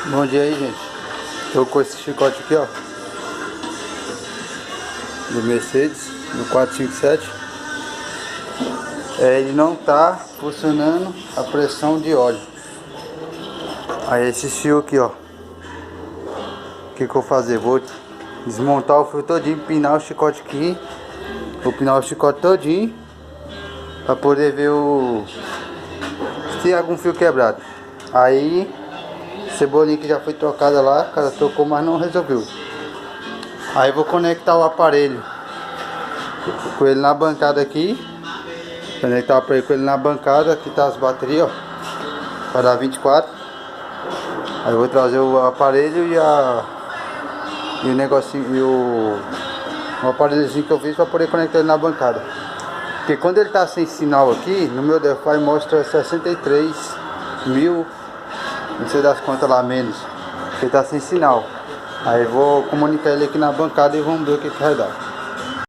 Bom dia aí, gente. Tô com esse chicote aqui, ó, do Mercedes, do 457. Ele não tá funcionando a pressão de óleo. Aí esse fio aqui, ó, o que eu vou fazer? Vou desmontar o fio todinho, empinar o chicote aqui. Vou empinar o chicote todinho pra poder ver se tem algum fio quebrado. Aí cebolinha que já foi trocada lá, o cara trocou, mas não resolveu. Aí vou conectar o aparelho com ele na bancada aqui. Conectar o aparelho com ele na bancada. Aqui tá as baterias, ó, para dar 24. Aí eu vou trazer o aparelho e o negocinho, o aparelhozinho que eu fiz para poder conectar ele na bancada. Porque quando ele tá sem sinal aqui, no meu DeFi mostra 63 mil, não sei das contas lá, menos, porque tá sem sinal. Aí eu vou comunicar ele aqui na bancada e vamos ver o que vai dar.